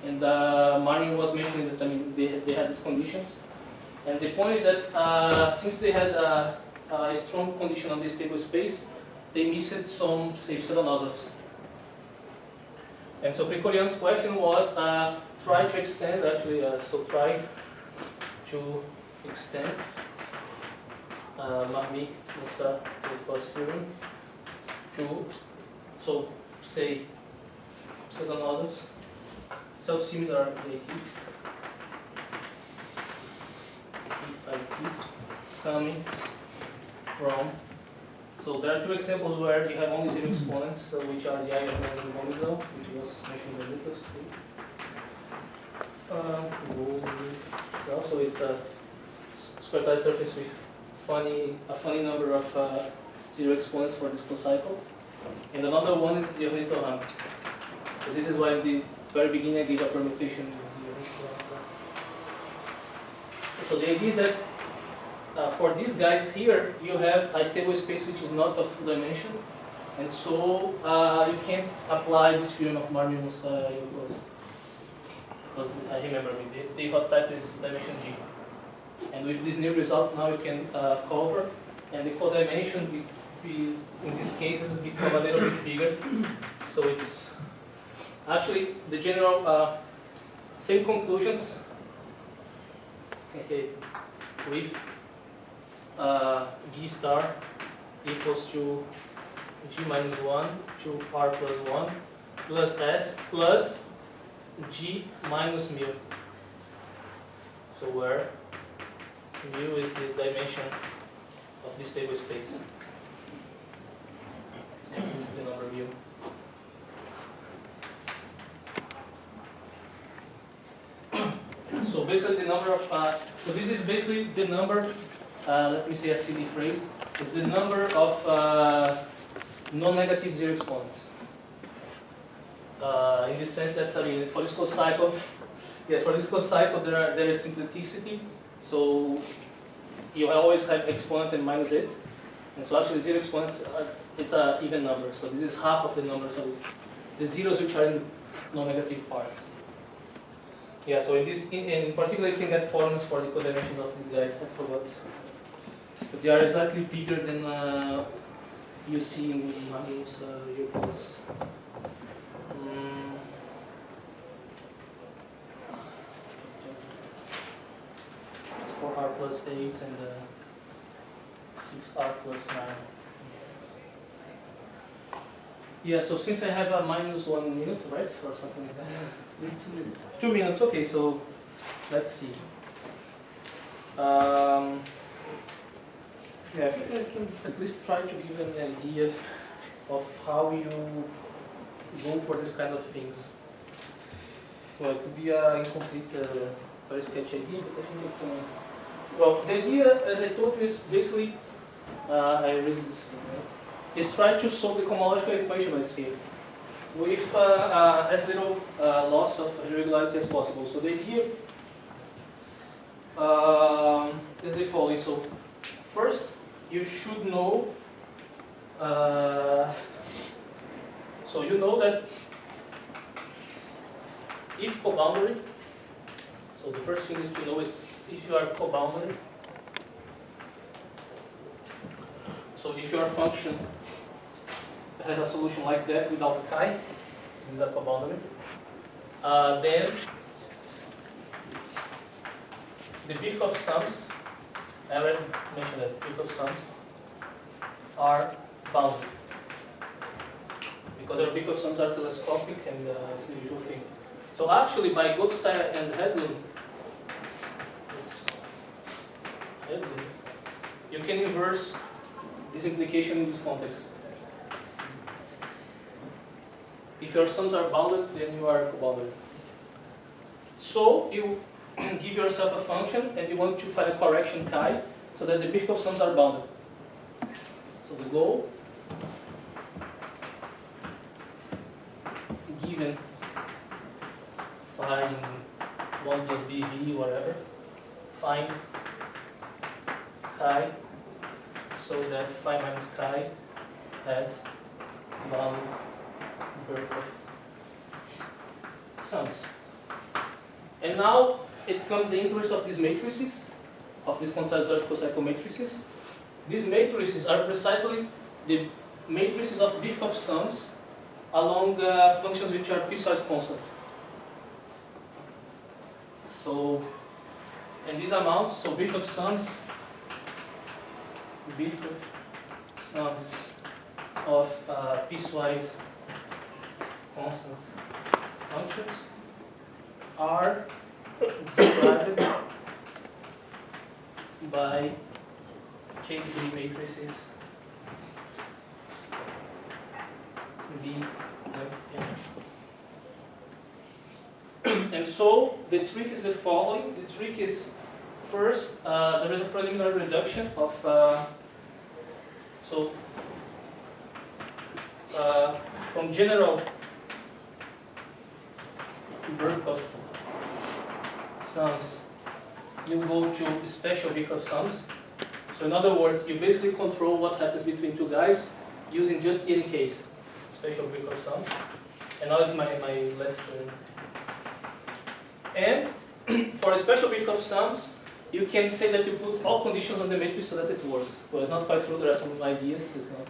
And Marmi was mentioning that, I mean, they had these conditions. And the point is that since they had a strong condition on this stable space, they missed some, say, pseudonosophes. And so Krikorian's question was, try to extend, actually, so try to extend Marmi-Moussa-Yoccoz theorem to, so say, pseudonosophes, self-similar EITs coming from, so there are two examples where you have only zero exponents, which are the Eierlegende Wollmilchsau, which was mentioned by Matheus. So it's a square tile surface with a funny number of zero exponents for this cycle. And another one is the Ornithorynque. So this is why in the very beginning I gave a permutation with the Ornithorynque. So the idea is that for these guys here, you have a stable space which is not of full dimension, and so you can't apply this theorem of Marmi-Moussa-Yoccoz. Because I remember the hot type is dimension G. And with this new result, now you can cover, and the codimension in these cases become a little bit bigger. So it's actually the general same conclusions. Okay, with G star equals to G minus 1 to R plus 1 plus S plus G minus mu. So where mu is the dimension of this stable space. And this is the number mu. So basically the number of, so this is basically the number, let me say a silly phrase, it's the number of non-negative zero exponents. In the sense that, I mean, for this cycle, yes, for this cycle there is simplicity, so you always have exponent and minus it, and so actually zero exponents, it's an even number, so this is half of the number, so it's the zeros which are in the non-negative part. Yeah, so in particular you can get formulas for the codimension of these guys, I forgot. But they are slightly bigger than you see in Marmi-Moussa-Yoccoz. 4R plus 8 and 6R plus 9. Yeah, so since I have a minus 1 minute, right, or something like that? 2 minutes. 2 minutes, okay, so let's see. Yeah, I think I can at least try to give an idea of how you go for this kind of things. Well, it would be an incomplete, very sketchy idea, but I think I can. Well, the idea, as I told you, is basically, I raised this thing, right? Is try to solve the cohomological equation that's here with as little loss of irregularity as possible. So the idea is the following. So first, you should know. So you know that if coboundary. So the first thing is to know is if you are coboundary. So if your function has a solution like that without chi, this is a coboundary, then the Birkhoff sums, I already mentioned that Birkhoff sums are bounded. Because our Birkhoff sums are telescopic and it's the usual thing. So actually by Goldstein and Hedlund, you can inverse this implication in this context. If your sums are bounded, then you are cobounded. So you give yourself a function and you want to find a correction chi so that the Birkhoff sums are bounded. So the goal, given find 1 plus bv, whatever, find chi so that phi minus chi has bound Birkhoff sums. And now it comes the interest of these matrices, of these concise vertical cycle matrices. These matrices are precisely the matrices of Birkhoff sums along functions which are piecewise constant. So, and these amounts, so Birkhoff sums of piecewise constant functions are described by K3 matrices B and N. And so the trick is the following. The trick is first there is a preliminary reduction of from general Birkhoff sums, you go to special Birkhoff sums. So in other words, you basically control what happens between two guys using just the n case, special Birkhoff sums. And now is my last and for a special Birkhoff sums, you can say that you put all conditions on the matrix so that it works. Well, it's not quite true, there are some ideas, it's not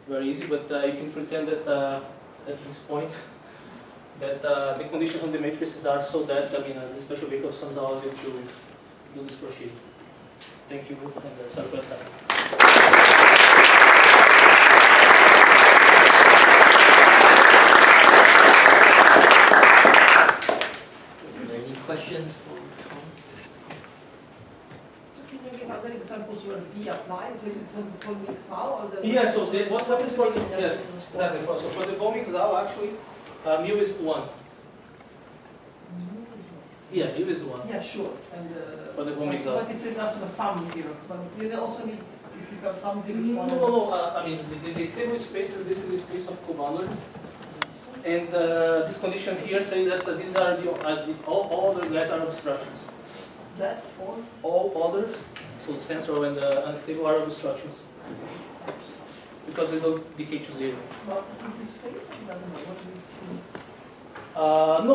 very easy, but you can pretend that at this point that the conditions on the matrices are so that, the special Birkhoff sums allows you to do this procedure. Thank you, and sorry for the time. Any questions for Tom? So can you give other examples where D applies? So you example for Wollmilchsau or the... Yeah, so what happens for the, yes, exactly. So for the Wollmilchsau, actually, mu is 1. Yeah, mu is 1. Yeah, sure. And For the Wollmilchsau. but it's enough to have some zeros. But you also need, if you have some zeros, No. The stable space is basically the space of cobalancers. And this condition here says that these are all other guys are obstructions. that or All others, so central and unstable, are obstructions. Because they don't decay to 0. but it is fake. I don't know what we see. No,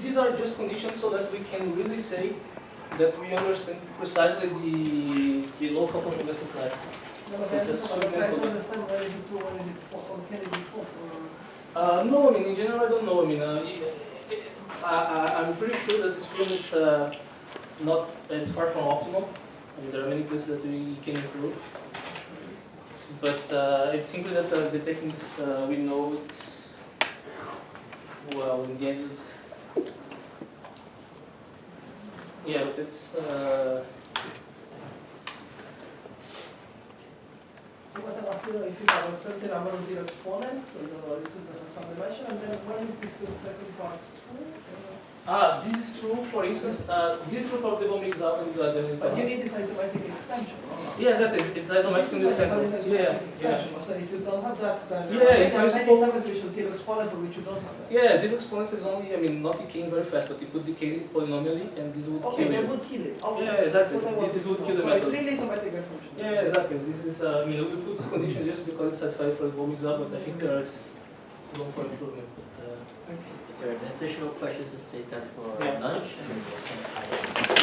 these are just conditions so that we can really say that we understand precisely the local conjugacy class. No, but It's a I'm trying pseudo- to understand where is it true, where is it false, or can it be false? Or... No, in general, I don't know. I'm pretty sure that this field is not as far from optimal. There are many places that we can improve. But it's simply that the techniques we know it's, well, in the end, yeah, but it's, So what I'm asking if you have a certain number of zero exponents, or is it some dimension, and then when is this second part true? this is true, for instance, this is true for the Wollmilchsau and the But you need this isometric extension. yeah, exactly. It's isometric in the center. Yeah. So if you don't have that, then Yeah, there are many principle- summations which are zero exponent for which you don't have that. Yeah, zero exponents is only, not decaying very fast, but it could decay polynomially, and this would Okay, kill that you. would kill it. Okay. Yeah, exactly. That's what I This would wanted kill to the know. So it's method. really isometric extension. Yeah, exactly. This is, we put this condition just because it's satisfied for the Wollmilchsau, but I think there is room for improvement. But, I see. If there are additional questions, let's save that for Yeah. lunch and we'll send